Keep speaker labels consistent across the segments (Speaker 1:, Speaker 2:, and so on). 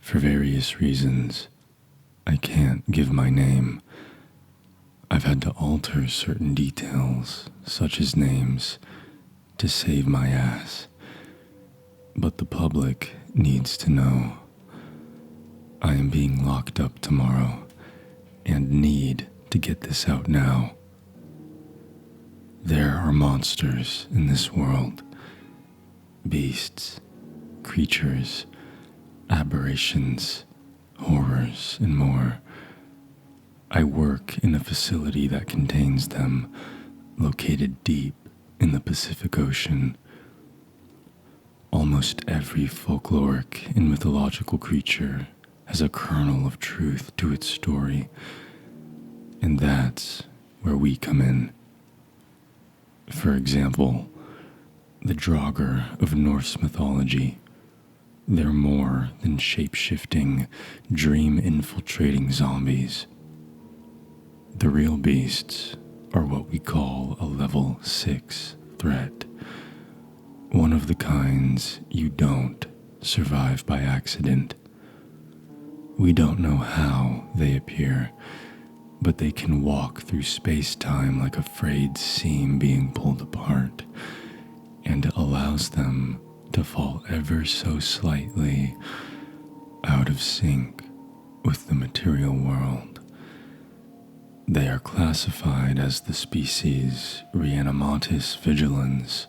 Speaker 1: For various reasons, I can't give my name. I've had to alter certain details, such as names, to save my ass. But the public needs to know. I am being locked up tomorrow and need to get this out now. There are monsters in this world, beasts, creatures, aberrations, horrors, and more. I work in a facility that contains them, located deep in the Pacific Ocean. Almost every folkloric and mythological creature has a kernel of truth to its story, and that's where we come in. For example, the Draugr of Norse mythology. They're more than shape-shifting, dream-infiltrating zombies. The real beasts are what we call a level 6 threat. One of the kinds you don't survive by accident. We don't know how they appear, but they can walk through space-time like a frayed seam being pulled apart, and it allows them to fall ever so slightly out of sync with the material world. They are classified as the species Reanimatis vigilans,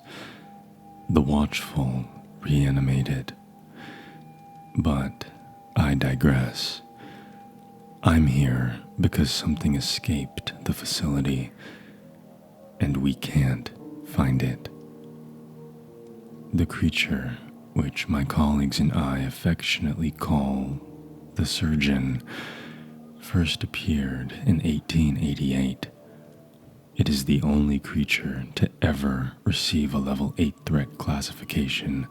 Speaker 1: the watchful reanimated. But I digress. I'm here because something escaped the facility, and we can't find it. The creature, which my colleagues and I affectionately call the Surgeon, first appeared in 1888. It is the only creature to ever receive a level 8 threat classification.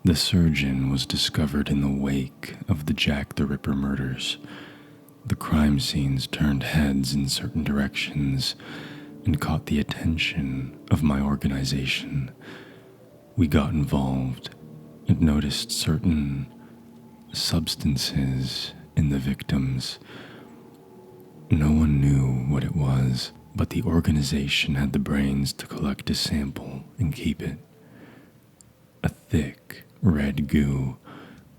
Speaker 1: The Surgeon was discovered in the wake of the Jack the Ripper murders. The crime scenes turned heads in certain directions and caught the attention of my organization. We got involved and noticed certain substances in the victims. No one knew what it was, but the organization had the brains to collect a sample and keep it. A thick, red goo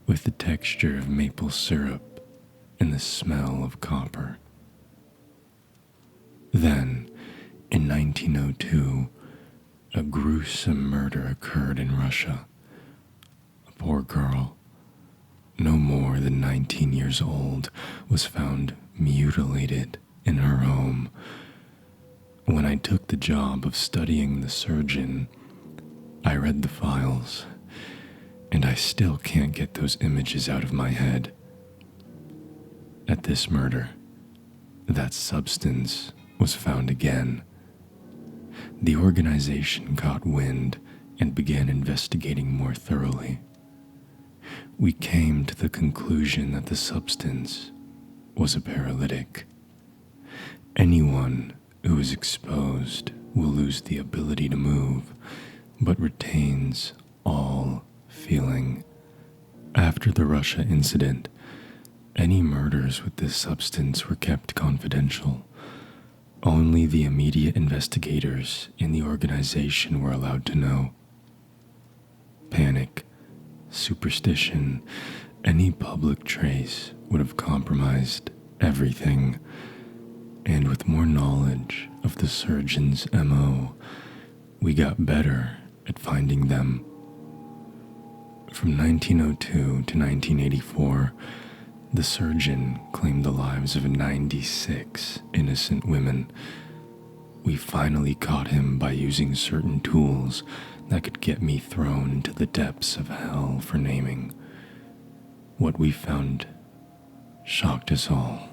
Speaker 1: with the texture of maple syrup and the smell of copper. Then, in 1902, a gruesome murder occurred in Russia. A poor girl, no more than 19 years old, was found mutilated in her home. When I took the job of studying the Surgeon, I read the files, and I still can't get those images out of my head. At this murder, that substance was found again. The organization caught wind and began investigating more thoroughly. We came to the conclusion that the substance was a paralytic. Anyone who is exposed will lose the ability to move, but retains all feeling. After the Russia incident, any murders with this substance were kept confidential. Only the immediate investigators in the organization were allowed to know. Panic, superstition, any public trace would have compromised everything. And with more knowledge of the Surgeon's MO, we got better at finding them. From 1902 to 1984, the Surgeon claimed the lives of 96 innocent women. We finally caught him by using certain tools that could get me thrown into the depths of hell for naming. What we found shocked us all.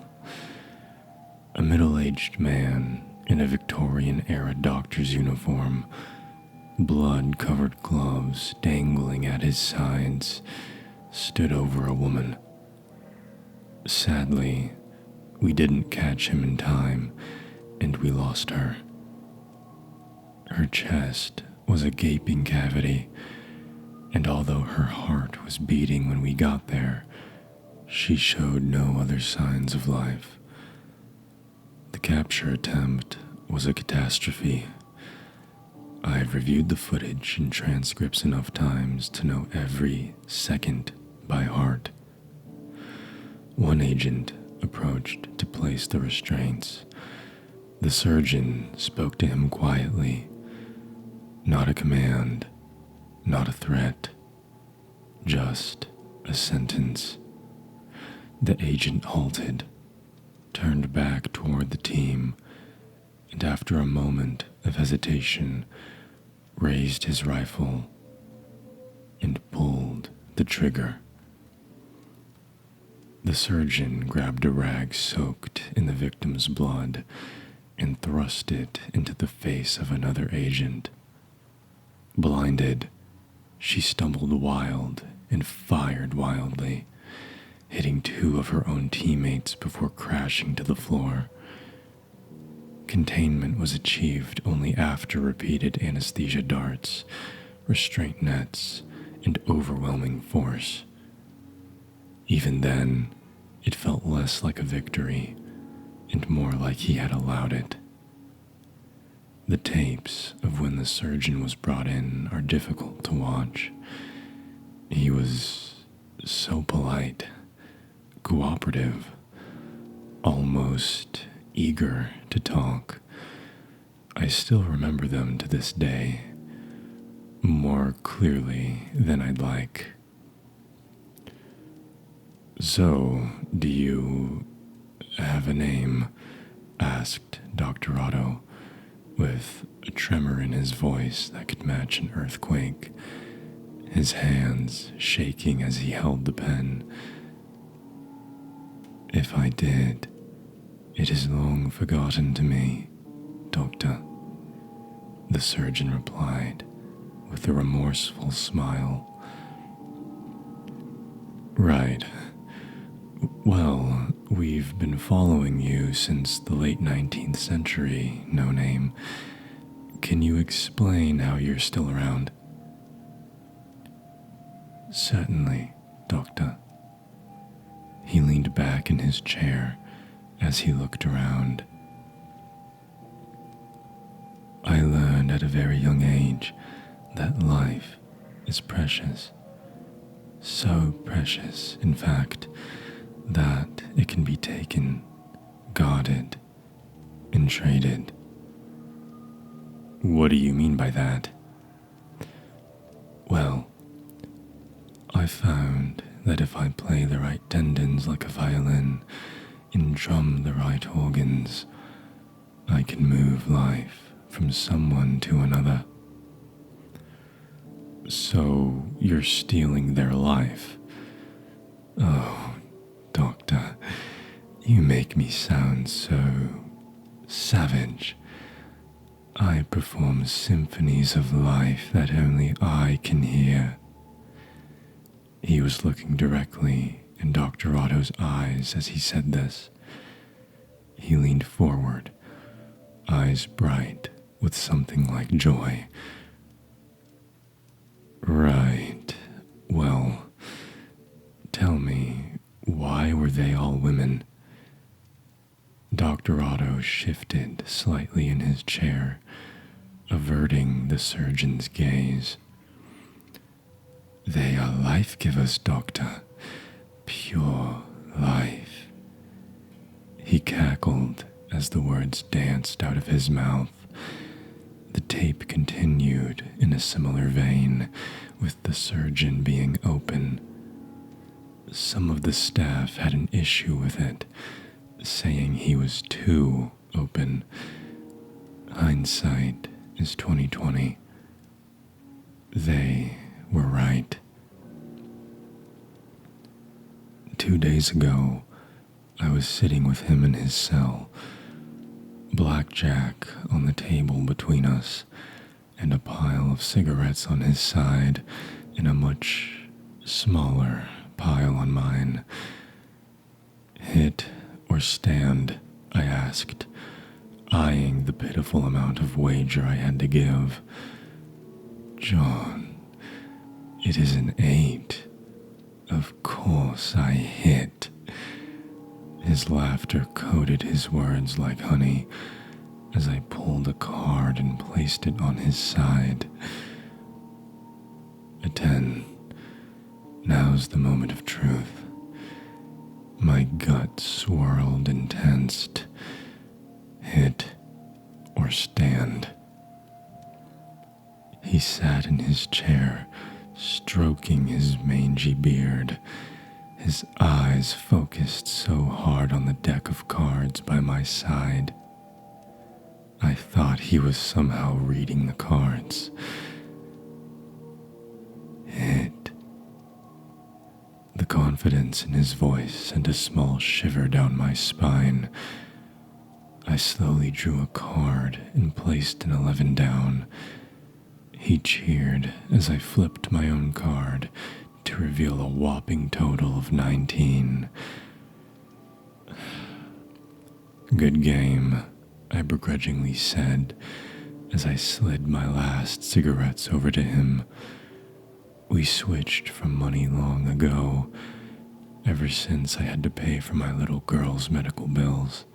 Speaker 1: A middle-aged man in a Victorian-era doctor's uniform, blood-covered gloves dangling at his sides, stood over a woman. Sadly, we didn't catch him in time, and we lost her. Her chest was a gaping cavity, and although her heart was beating when we got there, She showed no other signs of life. The capture attempt was a catastrophe. I've reviewed the footage and transcripts enough times to know every second by heart. One agent approached to place the restraints. The surgeon spoke to him quietly. Not a command, not a threat, just a sentence. The agent halted, turned back toward the team, and after a moment of hesitation, raised his rifle and pulled the trigger. The surgeon grabbed a rag soaked in the victim's blood and thrust it into the face of another agent. Blinded, she stumbled wild and fired wildly, hitting 2 of her own teammates before crashing to the floor. Containment was achieved only after repeated anesthesia darts, restraint nets, and overwhelming force. Even then, it felt less like a victory and more like he had allowed it. The tapes of when the surgeon was brought in are difficult to watch. He was so polite, cooperative, almost eager to talk. I still remember them to this day, more clearly than I'd like. "So, do you have a name?" asked Dr. Otto, with a tremor in his voice that could match an earthquake, his hands shaking as he held the pen. "If I did, it is long forgotten to me, Doctor," the surgeon replied with a remorseful smile. "Right. Well, we've been following you since the late 19th century, No Name. Can you explain how you're still around?" "Certainly, Doctor." He leaned back in his chair as he looked around. "I learned at a very young age that life is precious. So precious, in fact, that it can be taken, guarded, and traded." "What do you mean by that?" "Well, I found that if I play the right tendons like a violin and drum the right organs, I can move life from someone to another." "So you're stealing their life?" "Oh, Doctor, you make me sound so savage. I perform symphonies of life that only I can hear." He was looking directly in Dr. Otto's eyes as he said this. He leaned forward, eyes bright with something like joy. "Right. Well, tell me, why were they all women?" Dr. Otto shifted slightly in his chair, averting the surgeon's gaze. "They are life-givers, Doctor. Pure life." He cackled as the words danced out of his mouth. The tape continued in a similar vein, with the surgeon being open. Some of the staff had an issue with it, saying he was too open. Hindsight is 20/20. They were right. 2 days ago, I was sitting with him in his cell, blackjack on the table between us, and a pile of cigarettes on his side, and a much smaller pile on mine. "Hit or stand?" I asked, eyeing the pitiful amount of wager I had to give. "John, it is an 8. Of course I hit." His laughter coated his words like honey as I pulled a card and placed it on his side. A 10. Now's the moment of truth. My gut swirled and tensed. Hit or stand. He sat in his chair, stroking his mangy beard, his eyes focused so hard on the deck of cards by my side. I thought he was somehow reading the cards. Hit. The confidence in his voice sent a small shiver down my spine. I slowly drew a card and placed an 11 down. He cheered as I flipped my own card to reveal a whopping total of 19. Good game, I begrudgingly said as I slid my last cigarettes over to him. We switched from money long ago, ever since I had to pay for my little girl's medical bills.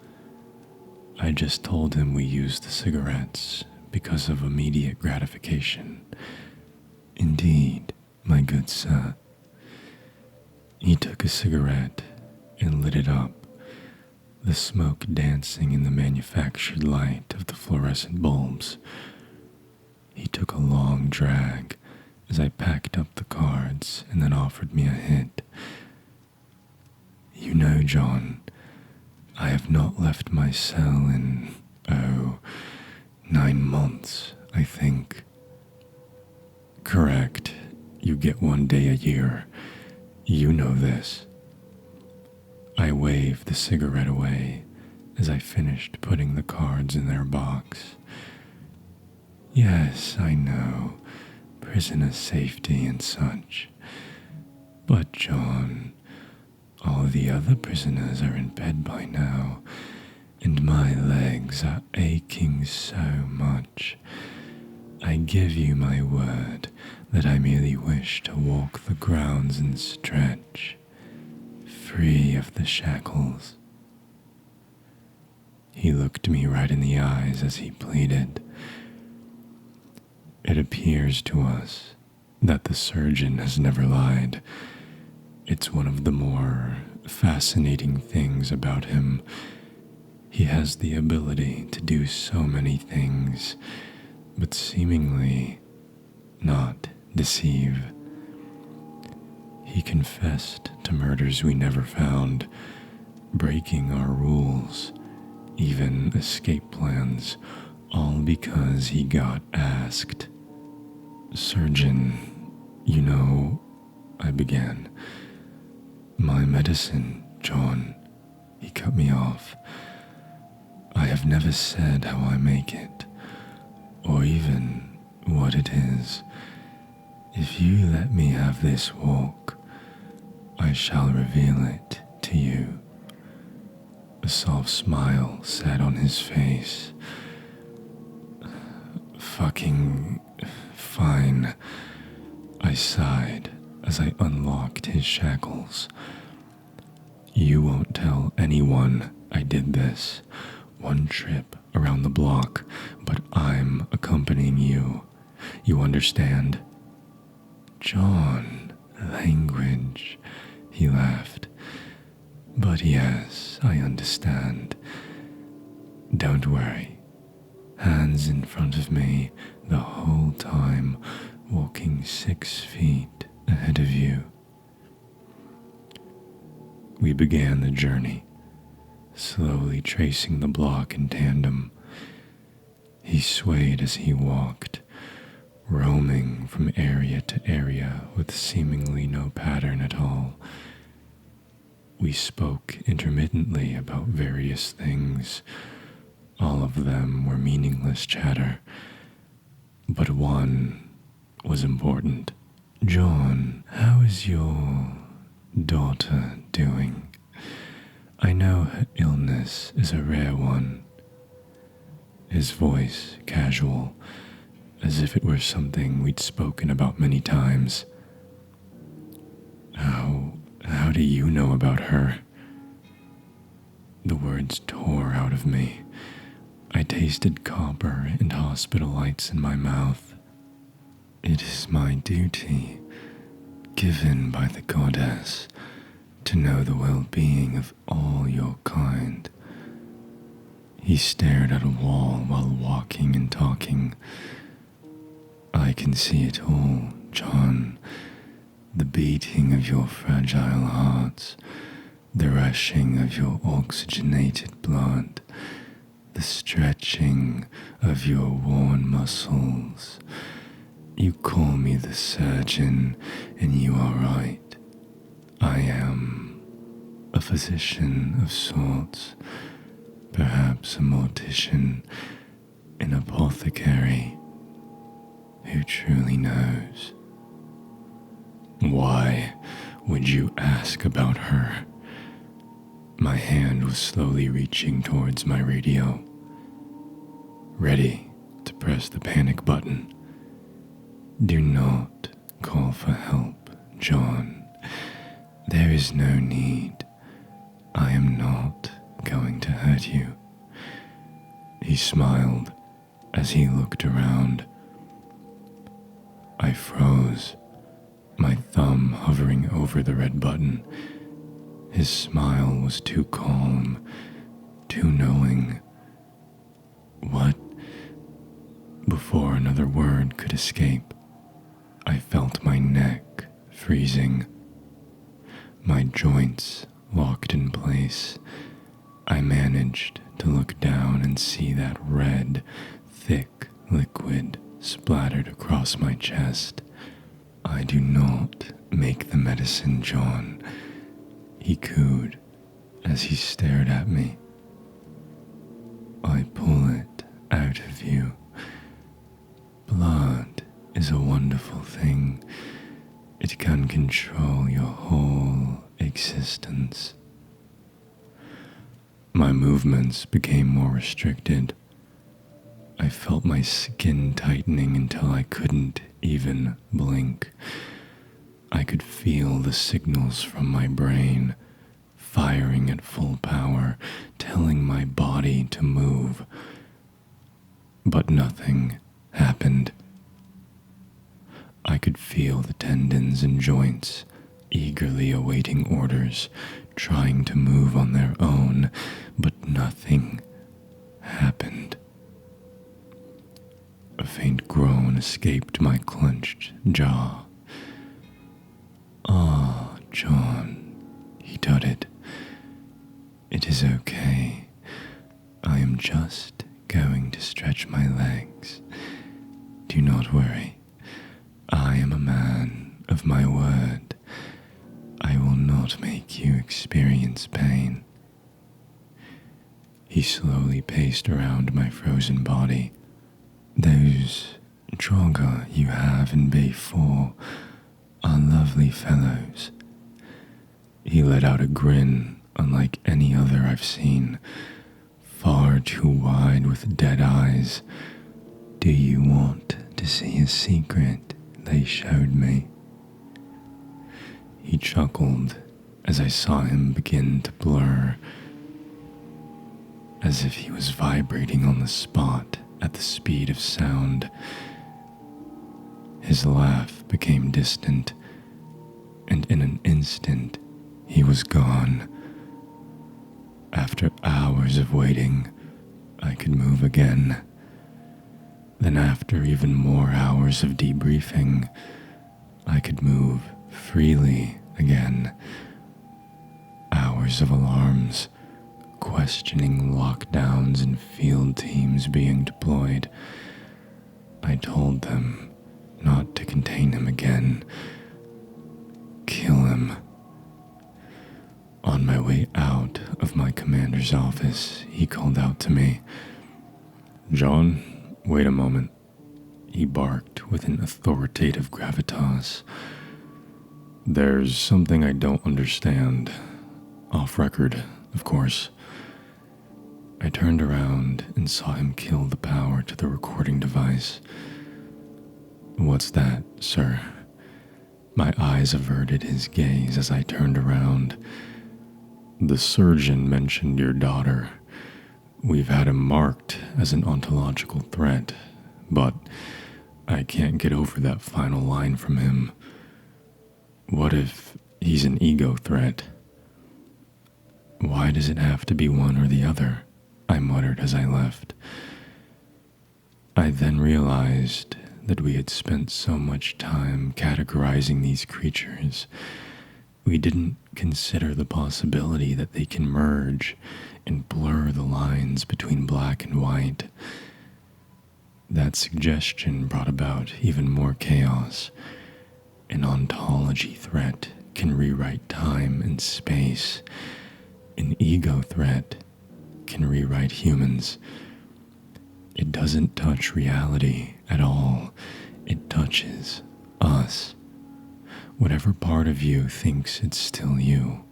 Speaker 1: I just told him we used the cigarettes because of immediate gratification. Indeed, my good sir. He took a cigarette and lit it up, the smoke dancing in the manufactured light of the fluorescent bulbs. He took a long drag as I packed up the cards and then offered me a hit. You know, John, I have not left my cell in, 9 months, I think. Correct. You get 1 day a year. You know this. I waved the cigarette away as I finished putting the cards in their box. Yes, I know. Prisoner safety and such. But, John, all the other prisoners are in bed by now, and my legs are aching so much. I give you my word that I merely wish to walk the grounds and stretch, free of the shackles. He looked me right in the eyes as he pleaded. It appears to us that the surgeon has never lied. It's one of the more fascinating things about him. He has the ability to do so many things, but seemingly not deceive. He confessed to murders we never found, breaking our rules, even escape plans, all because he got asked. Surgeon, you know, I began. My medicine, John, he cut me off. I have never said how I make it, or even what it is. If you let me have this walk, I shall reveal it to you. A soft smile sat on his face. Fucking fine, I sighed as I unlocked his shackles. You won't tell anyone I did this. 1 trip around the block, but I'm accompanying you. You understand? John, language, he laughed. But yes, I understand. Don't worry. Hands in front of me the whole time, walking 6 feet ahead of you. We began the journey, slowly tracing the block in tandem. He swayed as he walked, roaming from area to area with seemingly no pattern at all. We spoke intermittently about various things. All of them were meaningless chatter, but one was important. John, how is your daughter doing? I know her illness is a rare one. His voice casual, as if it were something we'd spoken about many times. How do you know about her? words tore out of me. I tasted copper and hospital lights in my mouth. It is my duty, given by the goddess, to know the well-being of all your kind. He stared at a wall while walking and talking. I can see it all, John. The beating of your fragile hearts, the rushing of your oxygenated blood, the stretching of your worn muscles. You call me the surgeon, and you are right. I am a physician of sorts, perhaps a mortician, an apothecary. Who truly knows? Why would you ask about her? My hand was slowly reaching towards my radio, ready to press the panic button. Do not call for help, John. There is no need. I am not going to hurt you. He smiled as he looked around. I froze, my thumb hovering over the red button. His smile was too calm, too knowing. What? Before another word could escape, I felt my neck freezing, my joints locked in place. I managed to look down and see that red, thick liquid splattered across my chest. I do not make the medicine, John, he cooed as he stared at me. I pull it out of you. Blood is a wonderful thing. It can control your whole existence. My movements became more restricted. I felt my skin tightening until I couldn't even blink. I could feel the signals from my brain firing at full power, telling my body to move. But nothing happened. I could feel the tendons and joints eagerly awaiting orders, trying to move on their own, but nothing happened. A faint groan escaped my clenched jaw. "Ah, John," he tutted. "It is okay. I am just going to stretch my legs. Do not worry. I am a man of my word. I will not make you experience pain." He slowly paced around my frozen body. "Those Draugr you have in Bay 4 are lovely fellows." He let out a grin unlike any other I've seen, far too wide with dead eyes. "Do you want to see a secret they showed me?" He chuckled as I saw him begin to blur, as if he was vibrating on the spot at the speed of sound. His laugh became distant, and in an instant he was gone. After hours of waiting, I could move again. Then after even more hours of debriefing, I could move freely again. Hours of alarms, questioning lockdowns and field teams being deployed. I told them not to contain him again. Kill him. On my way out of my commander's office, he called out to me. "John, wait a moment," he barked with an authoritative gravitas. "There's something I don't understand. Off record, of course." I turned around and saw him kill the power to the recording device. "What's that, sir?" My eyes averted his gaze as I turned around. The surgeon mentioned your daughter. We've had him marked as an ontological threat, but I can't get over that final line from him. What if he's an ego threat? Why does it have to be one or the other? I muttered as I left. I then realized that we had spent so much time categorizing these creatures, we didn't consider the possibility that they can merge and blur the lines between black and white. That suggestion brought about even more chaos. An ontology threat can rewrite time and space. An ego threat can rewrite humans. It doesn't touch reality at all. It touches us. Whatever part of you thinks it's still you.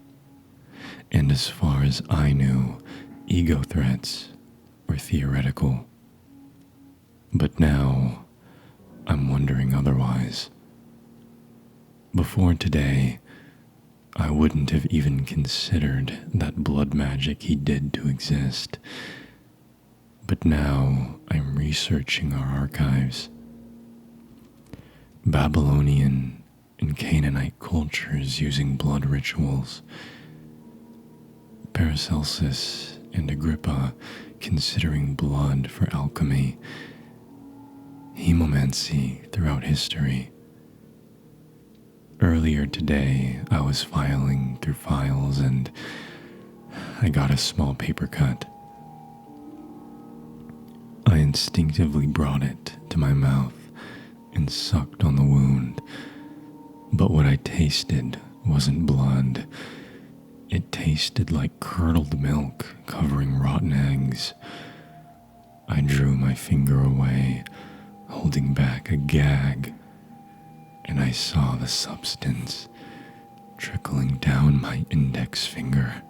Speaker 1: And as far as I knew, ego threats were theoretical. But now, I'm wondering otherwise. Before today, I wouldn't have even considered that blood magic he did to exist. But now, I'm researching our archives. Babylonian and Canaanite cultures using blood rituals. Paracelsus and Agrippa considering blood for alchemy. Hemomancy throughout history. Earlier today, I was filing through files and I got a small paper cut. I instinctively brought it to my mouth and sucked on the wound. But what I tasted wasn't blood. It tasted like curdled milk covering rotten eggs. I drew my finger away, holding back a gag, and I saw the substance trickling down my index finger.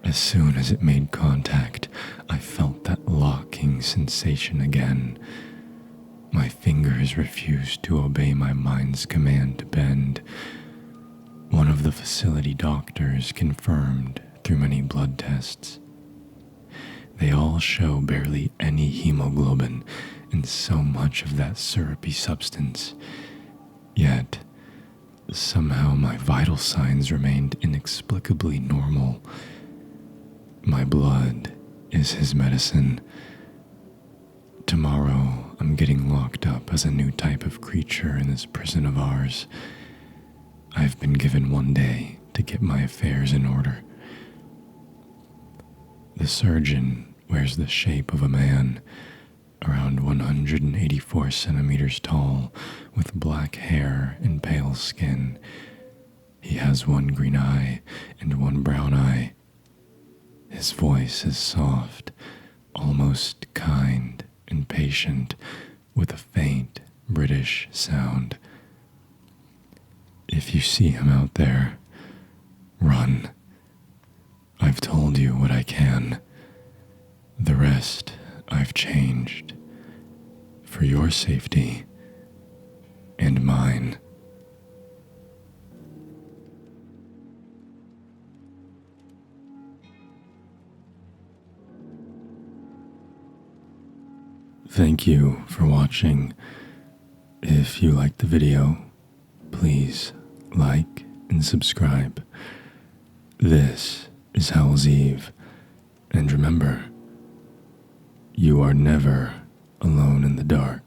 Speaker 1: As soon as it made contact, I felt that locking sensation again. My fingers refused to obey my mind's command to bend. One of the facility doctors confirmed through many blood tests. They all show barely any hemoglobin and so much of that syrupy substance. Yet, somehow my vital signs remained inexplicably normal. My blood is his medicine. Tomorrow, I'm getting locked up as a new type of creature in this prison of ours. I've been given 1 day to get my affairs in order. The surgeon wears the shape of a man, around 184 centimeters tall, with black hair and pale skin. He has one green eye and one brown eye. His voice is soft, almost kind and patient, with a faint British sound. If you see him out there, run. I've told you what I can. The rest I've changed for your safety and mine. Thank you for watching. If you liked the video, please like and subscribe. This is Howl's Eve, and remember, you are never alone in the dark.